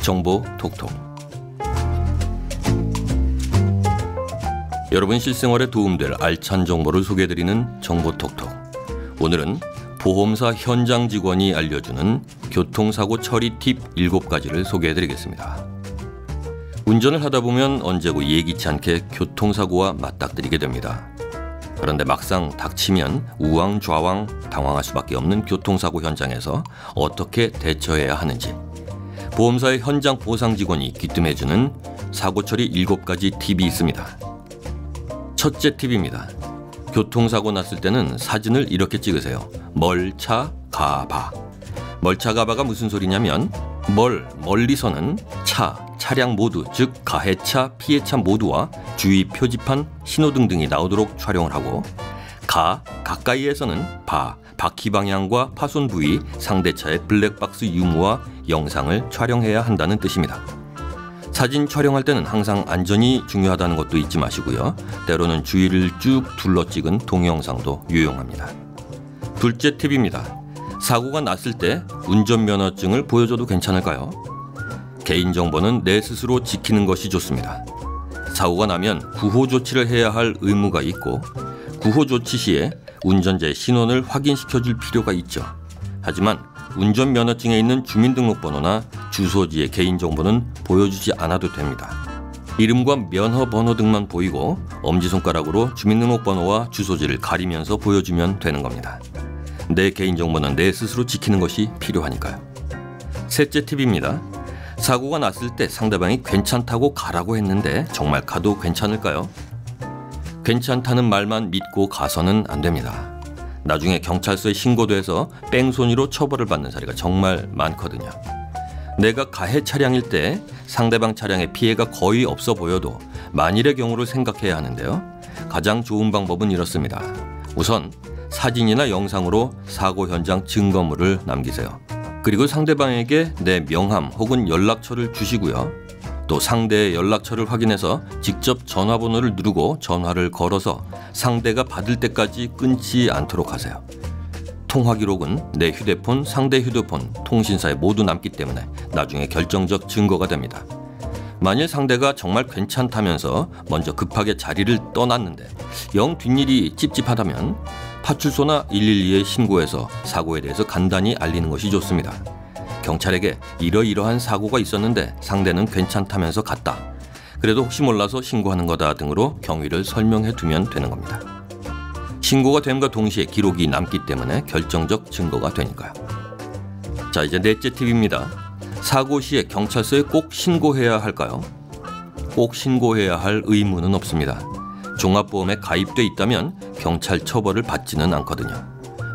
정보 톡톡. 여러분 실생활에 도움될 알찬 정보를 소개해드리는 정보 톡톡. 오늘은 보험사 현장 직원이 알려주는 교통사고 처리 팁 7가지를 소개해드리겠습니다. 운전을 하다 보면 언제고 예기치 않게 교통사고와 맞닥뜨리게 됩니다. 그런데 막상 닥치면 우왕좌왕 당황할 수밖에 없는 교통사고 현장에서 어떻게 대처해야 하는지 보험사의 현장 보상 직원이 귀뜸해주는 사고 처리 7가지 팁이 있습니다. 첫째 팁입니다. 교통사고 났을 때는 사진을 이렇게 찍으세요. 멀차 가바. 멀차 가바가 무슨 소리냐면 멀리서는 차량 모두, 즉 가해차, 피해차 모두와 주의 표지판, 신호등 등이 나오도록 촬영을 하고, 가까이에서는 바퀴 방향과 파손 부위, 상대차의 블랙박스 유무와 영상을 촬영해야 한다는 뜻입니다. 사진 촬영할 때는 항상 안전이 중요하다는 것도 잊지 마시고요. 때로는 주위를 쭉 둘러 찍은 동영상도 유용합니다. 둘째 팁입니다. 사고가 났을 때 운전면허증을 보여줘도 괜찮을까요? 개인정보는 내 스스로 지키는 것이 좋습니다. 사고가 나면 구호조치를 해야 할 의무가 있고, 구호조치 시에 운전자의 신원을 확인시켜줄 필요가 있죠. 하지만 운전면허증에 있는 주민등록번호나 주소지의 개인정보는 보여주지 않아도 됩니다. 이름과 면허번호 등만 보이고 엄지손가락으로 주민등록번호와 주소지를 가리면서 보여주면 되는 겁니다. 내 개인정보는 내 스스로 지키는 것이 필요하니까요. 셋째 팁입니다. 사고가 났을 때 상대방이 괜찮다고 가라고 했는데 정말 가도 괜찮을까요? 괜찮다는 말만 믿고 가서는 안 됩니다. 나중에 경찰서에 신고돼서 뺑소니로 처벌을 받는 사례가 정말 많거든요. 내가 가해 차량일 때 상대방 차량에 피해가 거의 없어 보여도 만일의 경우를 생각해야 하는데요. 가장 좋은 방법은 이렇습니다. 우선 사진이나 영상으로 사고 현장 증거물을 남기세요. 그리고 상대방에게 내 명함 혹은 연락처를 주시고요. 또 상대의 연락처를 확인해서 직접 전화번호를 누르고 전화를 걸어서 상대가 받을 때까지 끊지 않도록 하세요. 통화 기록은 내 휴대폰, 상대 휴대폰, 통신사에 모두 남기 때문에 나중에 결정적 증거가 됩니다. 만일 상대가 정말 괜찮다면서 먼저 급하게 자리를 떠났는데 영 뒷일이 찝찝하다면 파출소나 112에 신고해서 사고에 대해서 간단히 알리는 것이 좋습니다. 경찰에게 이러이러한 사고가 있었는데 상대는 괜찮다면서 갔다. 그래도 혹시 몰라서 신고하는 거다 등으로 경위를 설명해 두면 되는 겁니다. 신고가 됨과 동시에 기록이 남기 때문에 결정적 증거가 되니까요. 자, 이제 넷째 팁입니다. 사고 시에 경찰서에 꼭 신고해야 할까요? 꼭 신고해야 할 의무는 없습니다. 종합보험에 가입돼 있다면 경찰 처벌을 받지는 않거든요.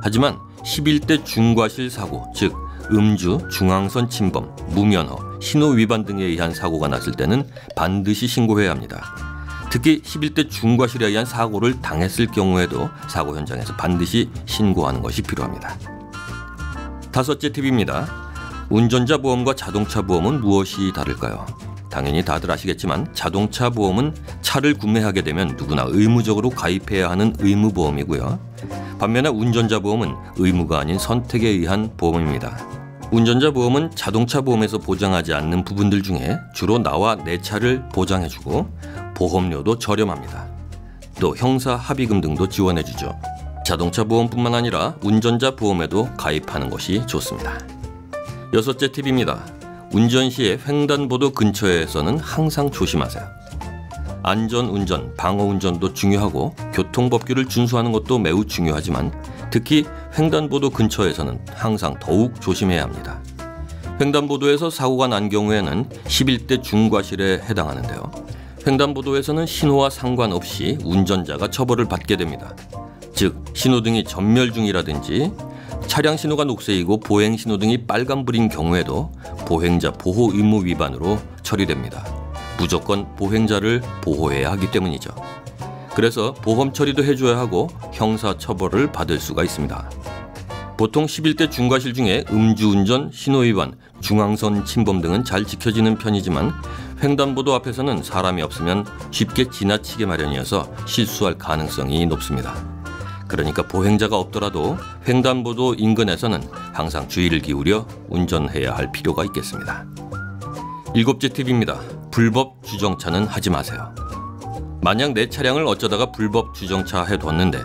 하지만 11대 중과실 사고, 즉 음주, 중앙선 침범, 무면허, 신호 위반 등에 의한 사고가 났을 때는 반드시 신고해야 합니다. 특히 11대 중과실에 의한 사고를 당했을 경우에도 사고 현장에서 반드시 신고하는 것이 필요합니다. 다섯째 팁입니다. 운전자 보험과 자동차 보험은 무엇이 다를까요? 당연히 다들 아시겠지만 자동차 보험은 차를 구매하게 되면 누구나 의무적으로 가입해야 하는 의무보험이고요. 반면에 운전자 보험은 의무가 아닌 선택에 의한 보험입니다. 운전자 보험은 자동차 보험에서 보장하지 않는 부분들 중에 주로 나와 내 차를 보장해주고 보험료도 저렴합니다. 또 형사 합의금 등도 지원해주죠. 자동차 보험뿐만 아니라 운전자 보험에도 가입하는 것이 좋습니다. 여섯째 팁입니다. 운전 시에 횡단보도 근처에서는 항상 조심하세요. 안전운전, 방어운전도 중요하고 교통법규를 준수하는 것도 매우 중요하지만 특히 횡단보도 근처에서는 항상 더욱 조심해야 합니다. 횡단보도에서 사고가 난 경우에는 11대 중과실에 해당하는데요. 횡단보도에서는 신호와 상관없이 운전자가 처벌을 받게 됩니다. 즉 신호등이 전멸 중이라든지 차량 신호가 녹색이고 보행 신호등이 빨간불인 경우에도 보행자 보호 의무 위반으로 처리됩니다. 무조건 보행자를 보호해야 하기 때문이죠. 그래서 보험 처리도 해줘야 하고 형사 처벌을 받을 수가 있습니다. 보통 11대 중과실 중에 음주운전, 신호위반, 중앙선 침범 등은 잘 지켜지는 편이지만 횡단보도 앞에서는 사람이 없으면 쉽게 지나치게 마련이어서 실수할 가능성이 높습니다. 그러니까 보행자가 없더라도 횡단보도 인근에서는 항상 주의를 기울여 운전해야 할 필요가 있겠습니다. 일곱째 팁입니다. 불법 주정차는 하지 마세요. 만약 내 차량을 어쩌다가 불법 주정차 해뒀는데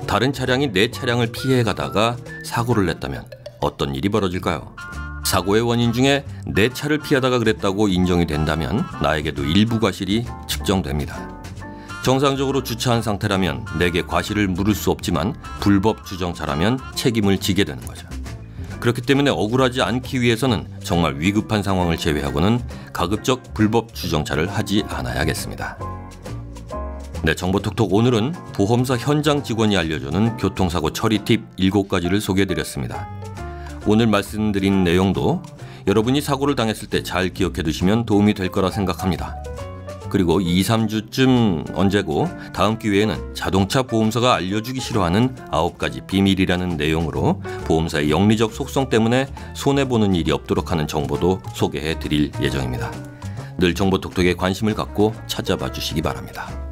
다른 차량이 내 차량을 피해 가다가 사고를 냈다면 어떤 일이 벌어질까요? 사고의 원인 중에 내 차를 피하다가 그랬다고 인정이 된다면 나에게도 일부 과실이 측정됩니다. 정상적으로 주차한 상태라면 내게 과실을 물을 수 없지만 불법 주정차라면 책임을 지게 되는 거죠. 그렇기 때문에 억울하지 않기 위해서는 정말 위급한 상황을 제외하고는 가급적 불법 주정차를 하지 않아야겠습니다. 네, 정보톡톡 오늘은 보험사 현장 직원이 알려주는 교통사고 처리 팁 7가지를 소개해드렸습니다. 오늘 말씀드린 내용도 여러분이 사고를 당했을 때 잘 기억해 두시면 도움이 될 거라 생각합니다. 그리고 2, 3주쯤 언제고 다음 기회에는 자동차 보험사가 알려주기 싫어하는 9가지 비밀이라는 내용으로 보험사의 영리적 속성 때문에 손해보는 일이 없도록 하는 정보도 소개해 드릴 예정입니다. 늘 정보톡톡에 관심을 갖고 찾아봐 주시기 바랍니다.